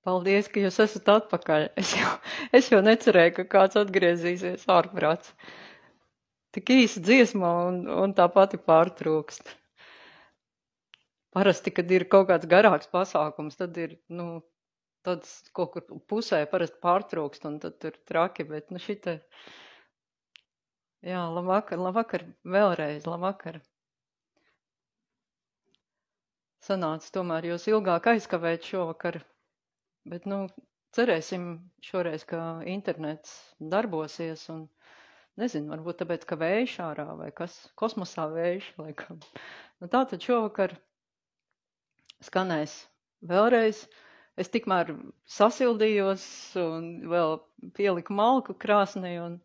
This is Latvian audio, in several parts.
Paldies, ka jūs esat atpakaļ. Es jau necerēju, ka kāds atgriezīsies ārprāts. Tik īsa dziesma un tā pati pārtrūkst. Parasti, kad ir kaut kāds garāks pasākums, tad ir, tāds kaut kur pusē parasti pārtrūkst un tad tur traki, bet, šita, jā, labvakar, vēlreiz, labvakar. Sanāca tomēr jūs ilgāk aizkavēt šovakar, bet, cerēsim šoreiz, ka internets darbosies un, nezinu, varbūt tāpēc, ka vējš ārā vai kas, kosmosā vējš, laikam. Tātad šovakar skanēs vēlreiz. Es tikmēr sasildījos un vēl pieliku malku krāsnī un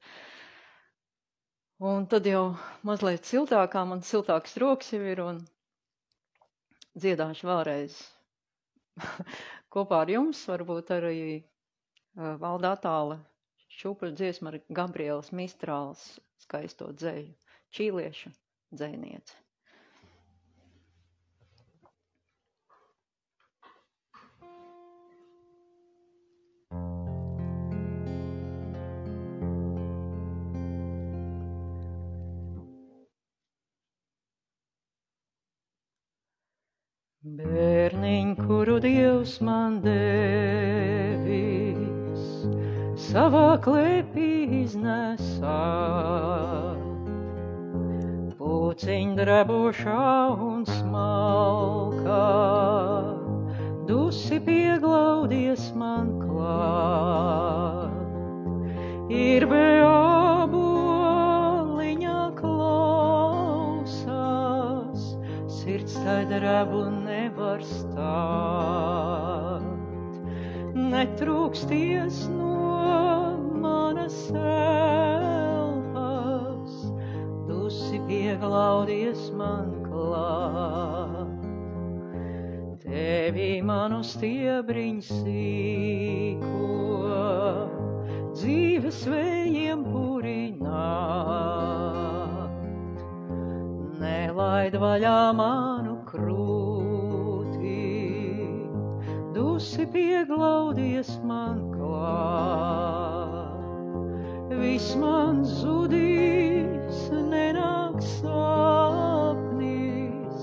tad jau mazliet siltākā, man siltāks rokas jau ir un dziedāšu vēlreiz kopā ar jums, varbūt arī Valda Atāla šūpuļu dziesma ar Gabrielas Mistrāls skaisto dzeju, čīliešu dzejniece. Bērniņ, kuru Dievs man devis, savā klēpī iznesā, puciņ drebošā un smalkā, dusi pieglaudies man klāt, ir beaboliņā klausās, sirds tai drebu nevar stāt, netrūksties no manas elpas, dusi pieglaudies man klāt. Tevi manu stiebriņ sīko, dzīves vējiem purināt, nelaid vaļā manu krūti, dusi pieglaudies man klāt. Viss man zudīs, nenāks sapnīs,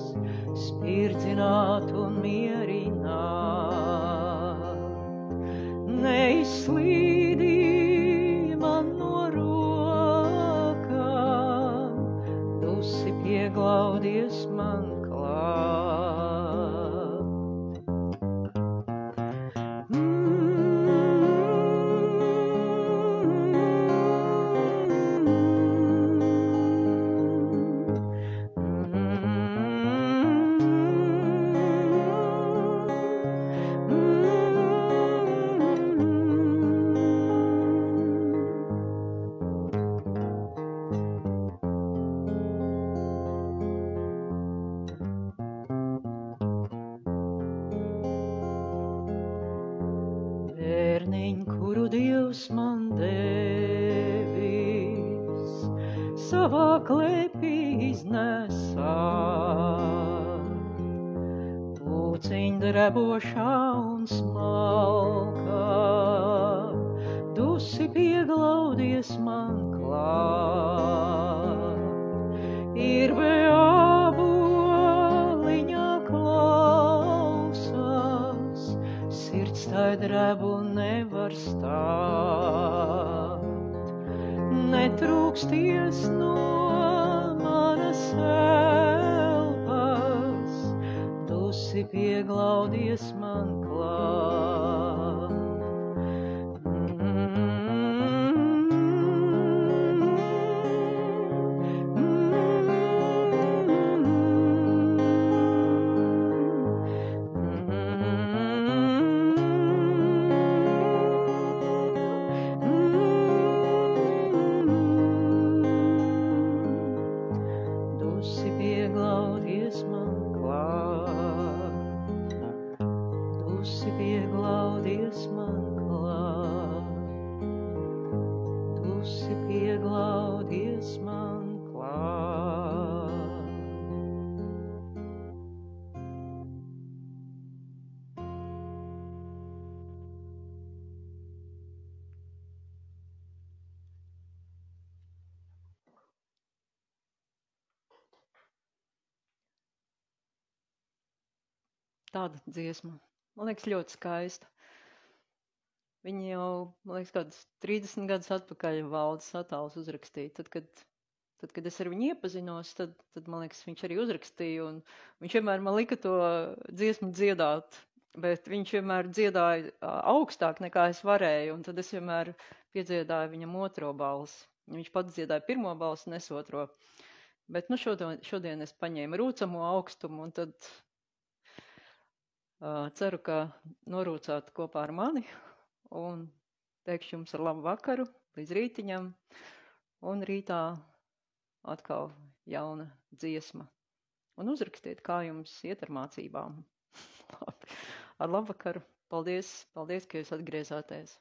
spirdzināt un mierināt. Neizslīdī man no rokām, dusi pieglaudies man klāt. Bērniņ, kuru Dievs man devis, savā klēpī iznesā, puciņ drebošā un smalkā, dusi pieglaudies man klāt, ir beaboliņā klausās, sirds tai drebu nevar stāt, netrūksties no manas elpas, dusi pieglaudies man klāt. Dusi pieglaudies man klāt, dusi pieglaudies tāda dziesma. Man liekas, ļoti skaista. Viņa jau, man liekas, kādas 30 gadus atpakaļ Valdes Satāls uzrakstīja. Tad, kad es ar viņu iepazinos, tad, man liekas, viņš arī uzrakstīja. Un viņš vienmēr man lika to dziesmu dziedāt, bet viņš vienmēr dziedāja augstāk nekā es varēju. Un tad es vienmēr piedziedāju viņam otro balsi. Viņš pats dziedāja pirmo balsi, nes otro. Bet nu, šodien es paņēmu rūcamo augstumu un tad ceru, ka norūcāt kopā ar mani un teikšu jums ar labu vakaru līdz rītiņam un rītā atkal jauna dziesma. Un uzrakstiet, kā jums iet ar mācībām. Ar labu vakaru. Paldies, ka jūs atgriezāties.